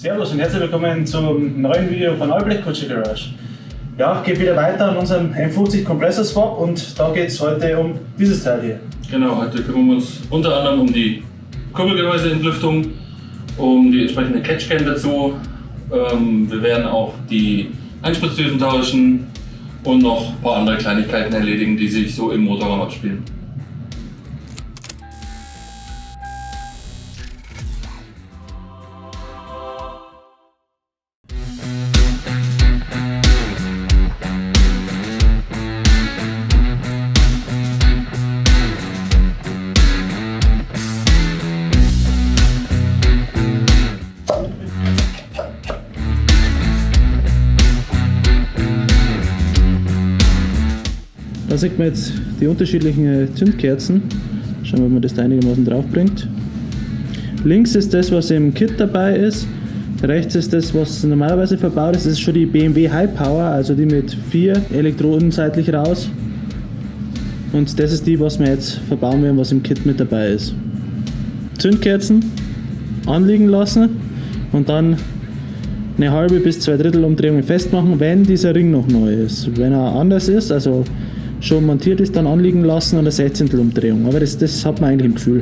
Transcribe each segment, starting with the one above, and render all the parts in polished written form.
Servus und herzlich willkommen zum neuen Video von Albrecht Kutscher Garage. Ja, geht wieder weiter an unserem M50 Kompressor Swap und da geht es heute um dieses Teil hier. Genau, heute kümmern wir uns unter anderem um die Kurbelgehäuseentlüftung, um die entsprechende Catchcan dazu. Wir werden auch die Einspritzdüsen tauschen und noch ein paar andere Kleinigkeiten erledigen, die sich so im Motorraum abspielen. Da sieht man jetzt die unterschiedlichen Zündkerzen. Schauen wir, ob man das da einigermaßen drauf bringt. Links ist das, was im Kit dabei ist. Rechts ist das, was normalerweise verbaut ist. Das ist schon die BMW High Power, also die mit 4 Elektroden seitlich raus. Und das ist die, was wir jetzt verbauen werden, was im Kit mit dabei ist. Zündkerzen anliegen lassen und dann eine halbe bis 2/3 Umdrehungen festmachen, wenn dieser Ring noch neu ist. Wenn er anders ist, also schon montiert ist, dann anliegen lassen und eine 16. Umdrehung. Aber das hat man eigentlich im Gefühl.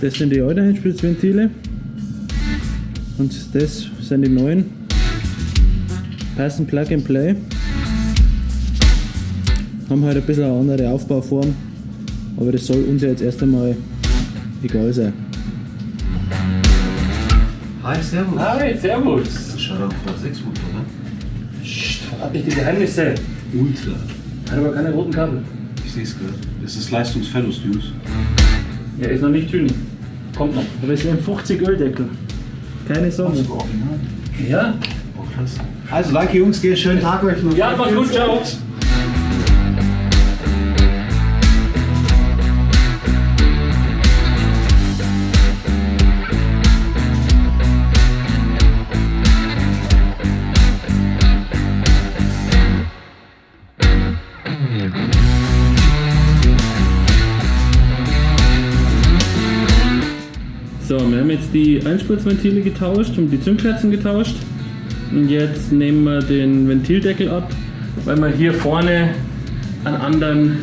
Das sind die alten Einspritzventile und das sind die neuen. Passen Plug and Play. Haben halt ein bisschen eine andere Aufbauform, aber das soll uns ja jetzt erst einmal egal sein. Hi, servus. Hi, servus! Das ist schon ein V6 Motor, ne? Psst, verrat nicht die Geheimnisse! Ultra. Hat aber keine roten Kabel. Ich sehe es gerade. Das ist Leistungsverlust-Use. Ja, ist noch nicht Tuning. Kommt noch. Aber es ist ein 50 Öldeckel. Keine Sorge. Ja? Oh, krass. Also, danke Jungs, dir schönen Tag euch noch. Ja, mach's gut, ciao! So, wir haben jetzt die Einspritzventile getauscht und die Zündkerzen getauscht. Und jetzt nehmen wir den Ventildeckel ab, weil wir hier vorne einen anderen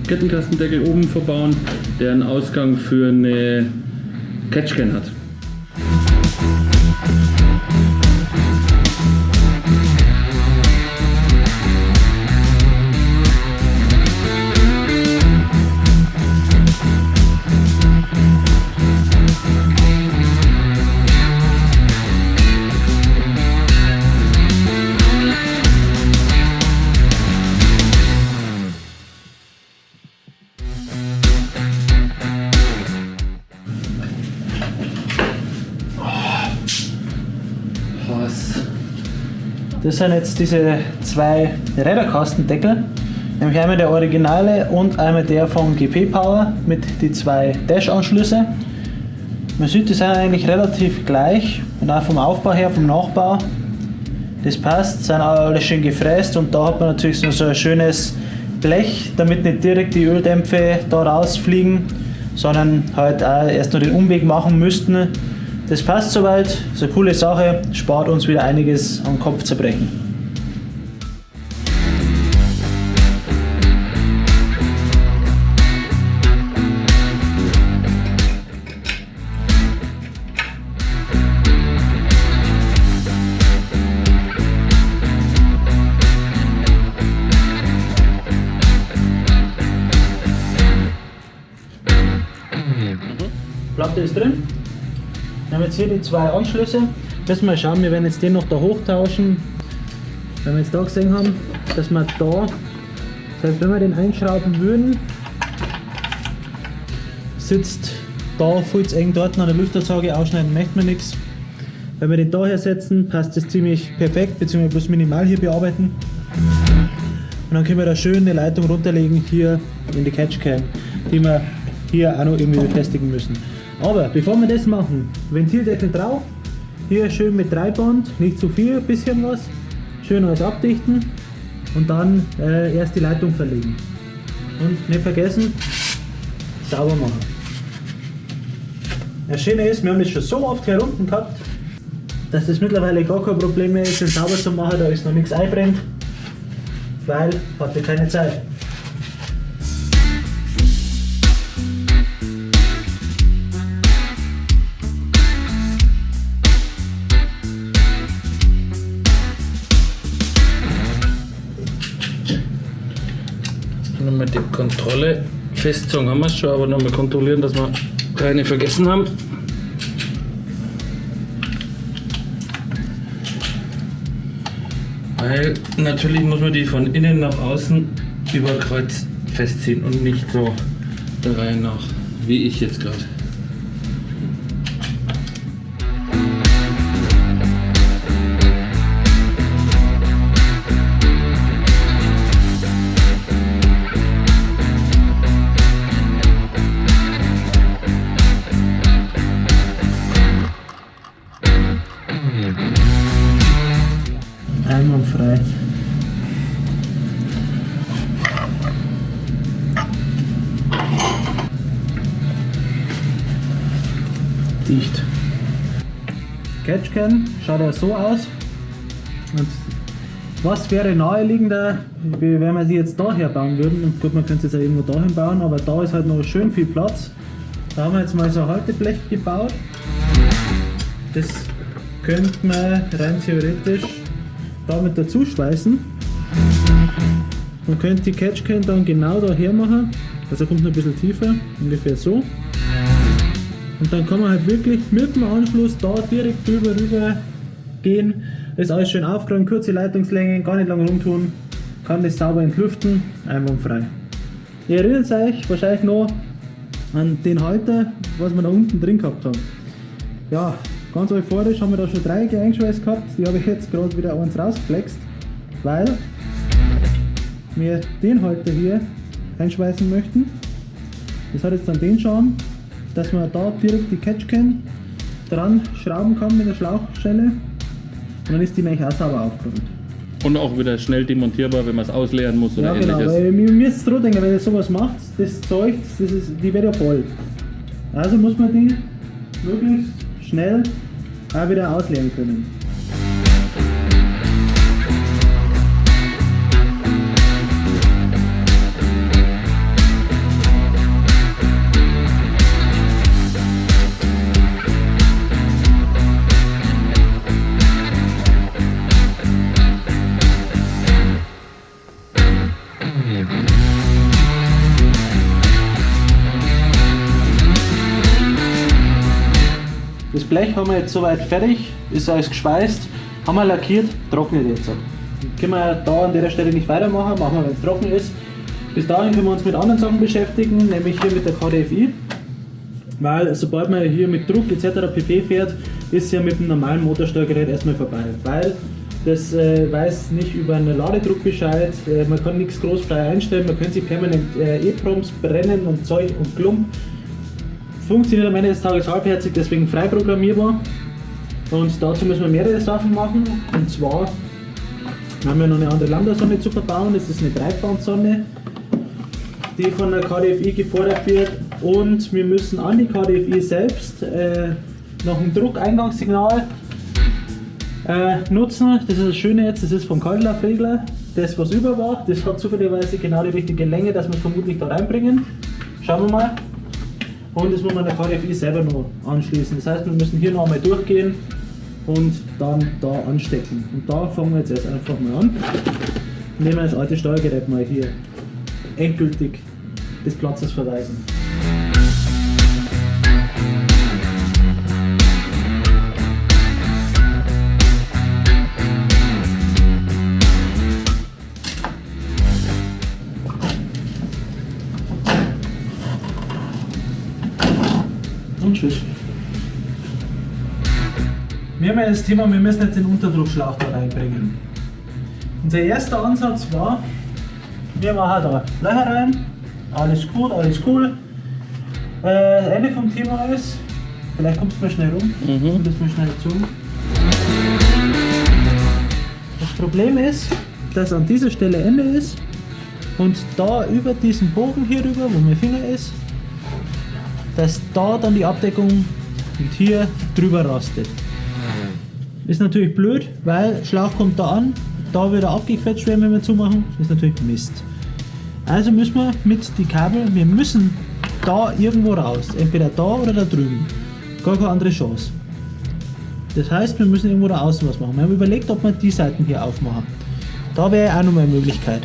Kettenkastendeckel oben verbauen, der einen Ausgang für eine Catchcan hat. Das sind jetzt diese 2 Räderkastendeckel, nämlich einmal der originale und einmal der von GP Power mit die 2 Dash-Anschlüsse. Man sieht, die sind eigentlich relativ gleich und auch vom Aufbau her, vom Nachbau. Das passt, sind auch alle schön gefräst und da hat man natürlich so ein schönes Blech, damit nicht direkt die Öldämpfe da rausfliegen, sondern halt auch erst nur den Umweg machen müssten. Das passt soweit, ist eine coole Sache, spart uns wieder einiges am Kopfzerbrechen. Karte ist drin. Wir haben jetzt hier die zwei Anschlüsse. Müssen wir schauen, wir werden jetzt den noch da hochtauschen. Wenn wir jetzt da gesehen haben, dass wir da, das heißt, wenn wir den einschrauben würden, sitzt da viel zu eng dort an der Lüfterzage, ausschneiden möchte man nichts. Wenn wir den da her setzen, passt das ziemlich perfekt, beziehungsweise bloß minimal hier bearbeiten. Und dann können wir da schön eine Leitung runterlegen hier in die Catchcam, die wir hier auch noch irgendwie befestigen müssen. Aber bevor wir das machen, Ventildeckel drauf, hier schön mit Treiband, nicht zu viel, ein bisschen was, schön alles abdichten und dann erst die Leitung verlegen. Und nicht vergessen, sauber machen. Das Schöne ist, wir haben das schon so oft hier unten gehabt, dass das mittlerweile gar kein Problem mehr ist, den sauber zu machen, da ist noch nichts einbrennt, weil hatte keine Zeit. Nochmal die Kontrolle festzogen haben wir es schon, aber nochmal kontrollieren, dass wir keine vergessen haben. Weil natürlich muss man die von innen nach außen über Kreuz festziehen und nicht so der Reihe nach, wie ich jetzt gerade. Einwandfrei. Dicht. Catchcan schaut ja so aus. Und was wäre naheliegender, wenn wir sie jetzt daher bauen würden? Und gut, man könnte es jetzt auch irgendwo dahin bauen, aber da ist halt noch schön viel Platz. Da haben wir jetzt mal so ein Halteblech gebaut. Das könnte man rein theoretisch damit dazu schweißen. Man könnte die Catchcan dann genau daher machen, also kommt noch ein bisschen tiefer, ungefähr so. Und dann kann man halt wirklich mit dem Anschluss da direkt drüber rüber gehen. Ist alles schön aufgeräumt, kurze Leitungslängen, gar nicht lange rumtun, kann das sauber entlüften, einwandfrei. Ihr erinnert euch wahrscheinlich noch an den Halter, was wir da unten drin gehabt haben. Ja, ganz euphorisch haben wir da schon 3 eingeschweißt gehabt, die habe ich jetzt gerade wieder eins rausgeflext, weil wir den Halter hier einschweißen möchten. Das hat jetzt dann den Charme, dass man da direkt die Catchcan dran schrauben kann mit der Schlauchschelle und dann ist die nämlich auch sauber aufgeräumt. Und auch wieder schnell demontierbar, wenn man es ausleeren muss oder ähnliches. Ja genau, weil mir müsst so denken, wenn ihr sowas macht, das Zeug, die wird ja voll. Also muss man die möglichst schnell auch wieder ausleeren können. Das Blech haben wir jetzt soweit fertig, ist alles geschweißt, haben wir lackiert, trocknet jetzt. Können wir da an der Stelle nicht weitermachen, machen wir, wenn es trocken ist. Bis dahin können wir uns mit anderen Sachen beschäftigen, nämlich hier mit der KDFI. Weil sobald man hier mit Druck etc. pp. Fährt, ist ja mit dem normalen Motorsteuergerät erstmal vorbei. Weil das weiß nicht über einen Ladedruck Bescheid, man kann nichts groß frei einstellen, man kann sich permanent EPROMs brennen und Zeug und Klump. Funktioniert am Ende des Tages halbherzig, deswegen frei programmierbar. Und dazu müssen wir mehrere Sachen machen. Und zwar haben wir noch eine andere Lambda-Sonne zu verbauen. Das ist eine Breitbandsonne, die von der KDFI gefordert wird. Und wir müssen an die KDFI selbst noch ein Druckeingangssignal nutzen. Das ist das Schöne jetzt, das ist vom Kaltlaufregler. Das, was über war, das hat zufälligerweise genau die richtige Länge, dass wir es vermutlich da reinbringen. Schauen wir mal. Und das muss man der KDFI selber noch anschließen. Das heißt, wir müssen hier noch einmal durchgehen und dann da anstecken. Und da fangen wir jetzt erst einfach mal an. Nehmen wir das alte Steuergerät mal hier endgültig des Platzes verweisen. Wir haben ja das Thema, wir müssen jetzt den Unterdruckschlauch da reinbringen. Unser erster Ansatz war, wir machen da Löcher rein, alles gut, alles cool. Das Ende vom Thema ist, vielleicht kommst du mal schnell rum, und das mal schnell zu. Das Problem ist, dass an dieser Stelle Ende ist und da über diesen Bogen hier rüber, wo mein Finger ist, dass da dann die Abdeckung und hier drüber rastet. Ist natürlich blöd, weil Schlauch kommt da an, da wird er abgequetscht werden, wenn wir zumachen, ist natürlich Mist. Also müssen wir mit die Kabel, wir müssen da irgendwo raus, entweder da oder da drüben. Gar keine andere Chance. Das heißt, wir müssen irgendwo da außen was machen. Wir haben überlegt, ob wir die Seiten hier aufmachen. Da wäre auch noch mal eine Möglichkeit.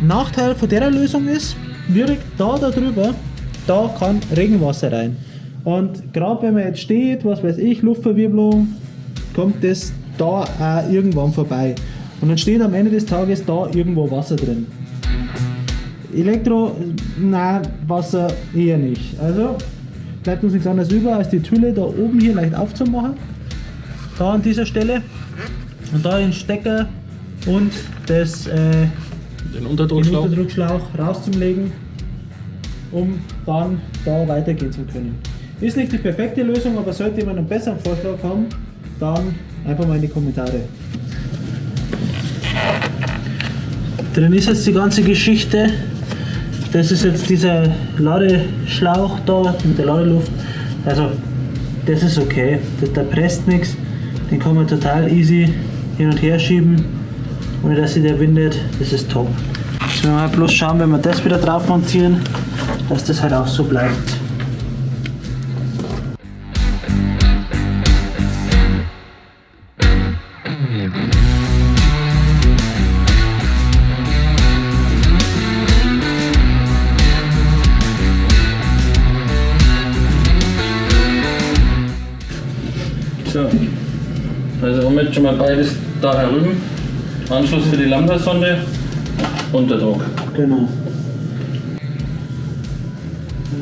Nachteil von der Lösung ist, direkt da drüber, da kann Regenwasser rein. Und gerade wenn man jetzt steht, was weiß ich, Luftverwirbelung, kommt das da auch irgendwann vorbei. Und dann steht am Ende des Tages da irgendwo Wasser drin. Elektro, nein, Wasser eher nicht. Also bleibt uns nichts anderes über, als die Tülle da oben hier leicht aufzumachen. Da an dieser Stelle. Und da den Stecker und Den Unterdruckschlauch rauszulegen, um dann da weitergehen zu können. Ist nicht die perfekte Lösung, aber sollte jemand einen besseren Vorschlag haben, dann einfach mal in die Kommentare. Drin ist jetzt die ganze Geschichte. Das ist jetzt dieser Ladeschlauch da mit der Ladeluft. Also das ist okay, da presst nichts. Den kann man total easy hin und her schieben, ohne dass sich der windet. Das ist top. Jetzt müssen wir halt bloß schauen, wenn wir das wieder drauf montieren, dass das halt auch so bleibt. So, also haben wir jetzt schon mal beides da herüben. Anschluss für die Lambda-Sonde, Unterdruck. Genau.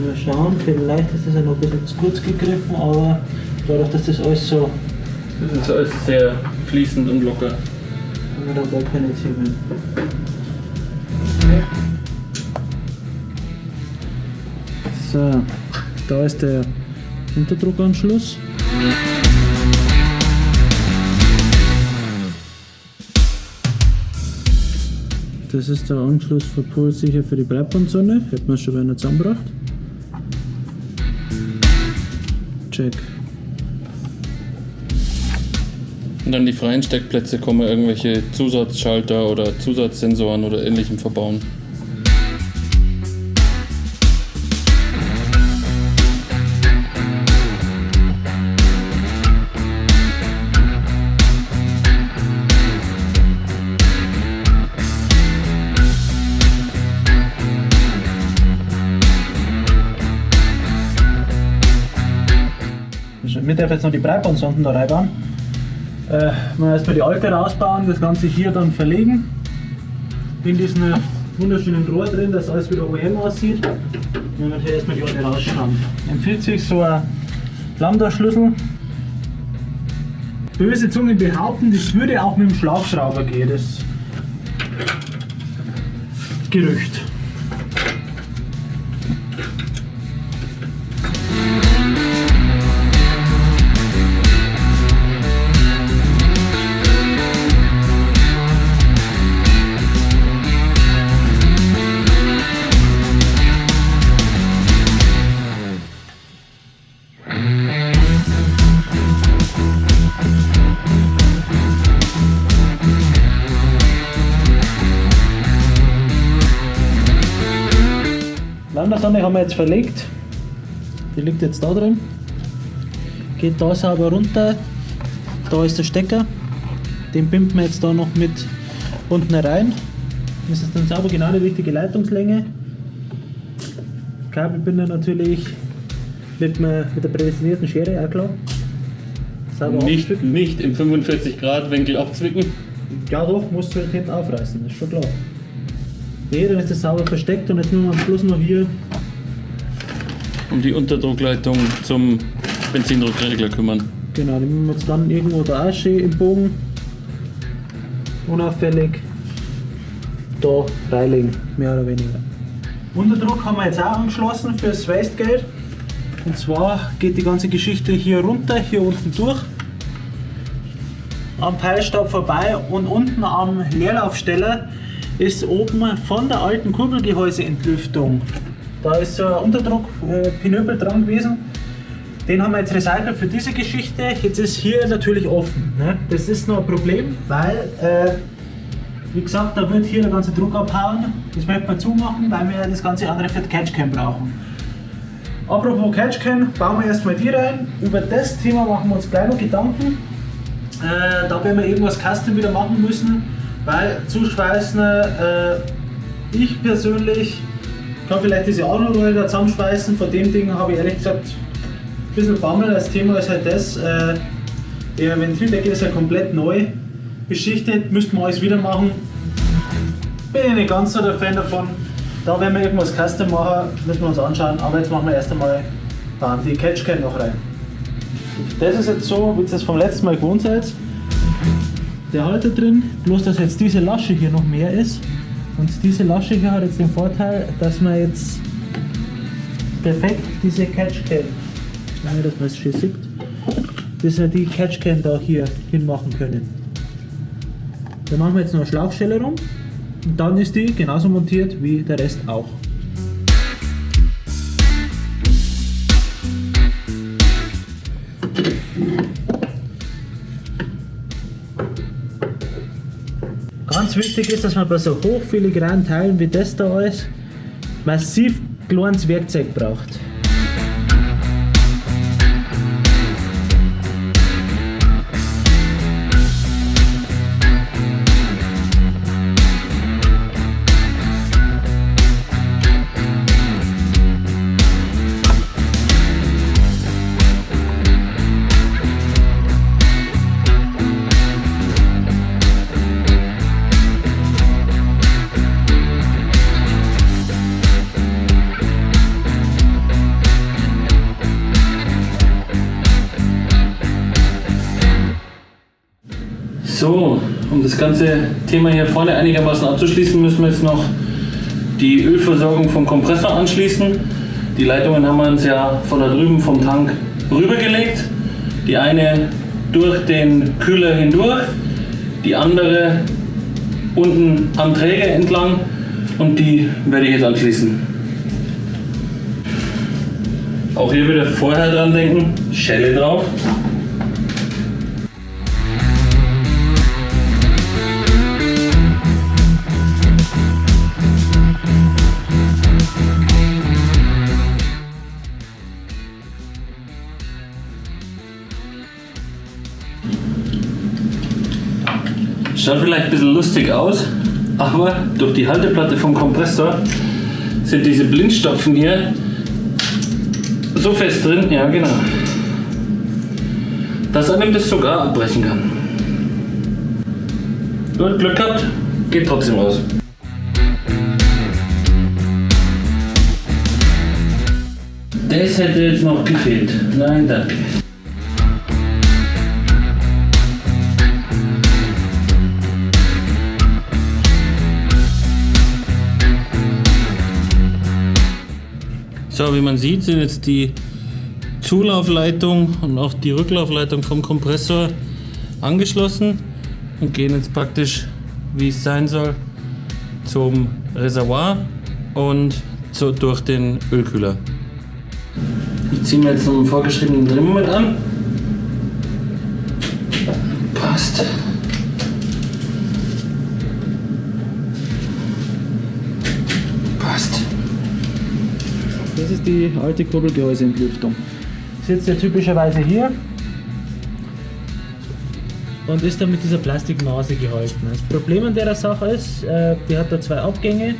Mal schauen, vielleicht ist das ja noch ein bisschen zu kurz gegriffen, aber dadurch, dass das alles so, Das ist alles sehr fließend und locker. haben wir da gar keine Themen. So, da ist der Unterdruckanschluss. Das ist der Anschluss für Pulssicher für die Breitbandsonde. Hätten wir schon wieder zusammengebracht. Check. Und dann die freien Steckplätze kommen irgendwelche Zusatzschalter oder Zusatzsensoren oder ähnlichem verbauen. Wir dürfen jetzt noch die Breitbandsonden da reinbauen. Wir erstmal die alte rausbauen, das Ganze hier dann verlegen. In diesem wunderschönen Rohr drin, dass alles wieder OEM aussieht. Und dann hier erstmal die alte rausschauen. Empfiehlt sich so ein Lambda-Schlüssel. Böse Zungen behaupten, das würde auch mit dem Schlauchschrauber gehen. Das Gerücht. Lambda-Sonde haben wir jetzt verlegt. Die liegt jetzt da drin. Geht da sauber runter. Da ist der Stecker. Den pimpen wir jetzt da noch mit unten rein. Das ist dann sauber genau die richtige Leitungslänge. Kabelbinder natürlich mit der prädestinierten Schere, auch klar. Sauber Nicht im 45 Grad Winkel abzwicken. Ja doch, musst du halt hinten aufreißen, das ist schon klar. Nee, dann ist das sauber versteckt und jetzt müssen wir am Schluss noch hier Um die Unterdruckleitung zum Benzindruckregler kümmern. Genau, die müssen wir jetzt dann irgendwo da auch schön im Bogen unauffällig da reinlegen, mehr oder weniger. Unterdruck haben wir jetzt auch angeschlossen fürs Wastegate. Und zwar geht die ganze Geschichte hier runter, hier unten durch, am Peilstab vorbei und unten am Leerlaufsteller ist oben von der alten Kurbelgehäuseentlüftung. Da ist so ein Unterdruck-Pinöbel dran gewesen. Den haben wir jetzt recycelt für diese Geschichte. Jetzt ist hier natürlich offen. Ne? Das ist noch ein Problem, weil, wie gesagt, da wird hier der ganze Druck abhauen. Das möchten wir zumachen, weil wir das ganze andere für die Catchcam brauchen. Apropos Catchcam, bauen wir erstmal die rein. Über das Thema machen wir uns gleich noch Gedanken. Da werden wir irgendwas Custom wieder machen müssen, weil zuschweißen, ich persönlich kann vielleicht diese Alurolle da zusammenschweißen. Von dem Ding habe ich ehrlich gesagt ein bisschen Bammel. Das Thema ist halt das, der Ventildeckel ist ja komplett neu beschichtet, müssten wir alles wieder machen. Bin ich nicht ganz so der Fan davon. Da werden wir irgendwas Custom machen, müssen wir uns anschauen, aber jetzt machen wir erst einmal die Catchcam noch rein. Das ist jetzt so, wie ihr das vom letzten Mal gewohnt seid. Der Halter drin, bloß dass jetzt diese Lasche hier noch mehr ist. Und diese Lasche hier hat jetzt den Vorteil, dass man jetzt perfekt diese Catchcam, dass man es schön sieht, dass wir die Catchcam da hier hinmachen können. Da machen wir jetzt noch eine Schlauchstelle rum und dann ist die genauso montiert wie der Rest auch. Ganz wichtig ist, dass man bei so hochfiligranen Teilen wie das da ist, massiv kleines Werkzeug braucht. So, um das ganze Thema hier vorne einigermaßen abzuschließen, müssen wir jetzt noch die Ölversorgung vom Kompressor anschließen. Die Leitungen haben wir uns ja von da drüben vom Tank rübergelegt. Die eine durch den Kühler hindurch, die andere unten am Träger entlang und die werde ich jetzt anschließen. Auch hier wieder vorher dran denken, Schelle drauf. Schaut vielleicht ein bisschen lustig aus, aber durch die Halteplatte vom Kompressor sind diese Blindstopfen hier so fest drin, ja genau, dass einem das sogar abbrechen kann. Gut, Glück gehabt, geht trotzdem raus. Das hätte jetzt noch gefehlt. Nein, danke. So, wie man sieht, sind jetzt die Zulaufleitung und auch die Rücklaufleitung vom Kompressor angeschlossen und gehen jetzt praktisch, wie es sein soll, zum Reservoir und durch den Ölkühler. Ich ziehe mir jetzt noch einen vorgeschriebenen Drehmoment an. Passt. Passt. Das ist die alte Kurbelgehäuseentlüftung. Sitzt ja typischerweise hier und ist dann mit dieser Plastiknase gehalten. Das Problem an der Sache ist, die hat da zwei Abgänge,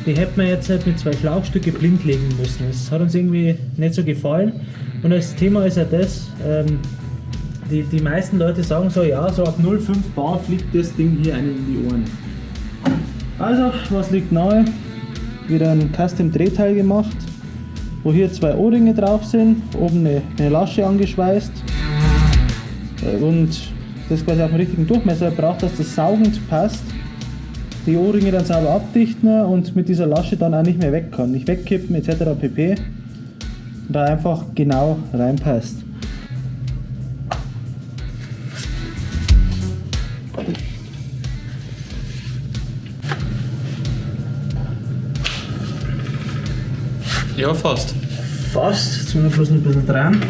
die hätten wir jetzt halt mit zwei Schlauchstücke blind legen müssen. Das hat uns irgendwie nicht so gefallen. Und das Thema ist ja das, die meisten Leute sagen so, ja, so ab 0,5 Bar fliegt das Ding hier einen in die Ohren. Also, was liegt nahe? Wieder ein Custom-Drehteil gemacht, wo hier zwei O-Ringe drauf sind, oben eine Lasche angeschweißt. und das quasi auf dem richtigen Durchmesser braucht, dass das saugend passt, die O-Ringe dann sauber abdichten und mit dieser Lasche dann auch nicht mehr weg kann, nicht wegkippen etc. pp. Und da einfach genau reinpasst. Ja, fast. Fast, jetzt müssen wir bloß noch ein bisschen dran.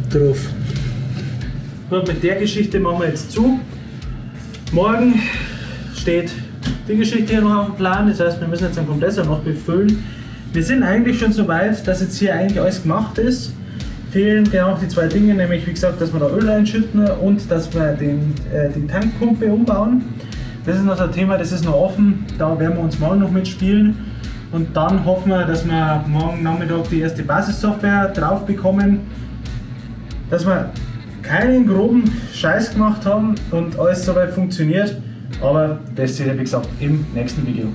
Drauf. Gut, mit der Geschichte machen wir jetzt zu. Morgen steht die Geschichte hier noch auf dem Plan, das heißt, wir müssen jetzt den Kompressor noch befüllen. Wir sind eigentlich schon so weit, dass jetzt hier eigentlich alles gemacht ist. Fehlen genau die zwei Dinge, nämlich wie gesagt, dass wir da Öl reinschütten und dass wir die Tankpumpe umbauen. Das ist noch so ein Thema, das ist noch offen, da werden wir uns morgen noch mitspielen. Und dann hoffen wir, dass wir morgen Nachmittag die erste Basissoftware drauf bekommen, dass wir keinen groben Scheiß gemacht haben und alles soweit funktioniert. Aber das seht ihr wie gesagt im nächsten Video.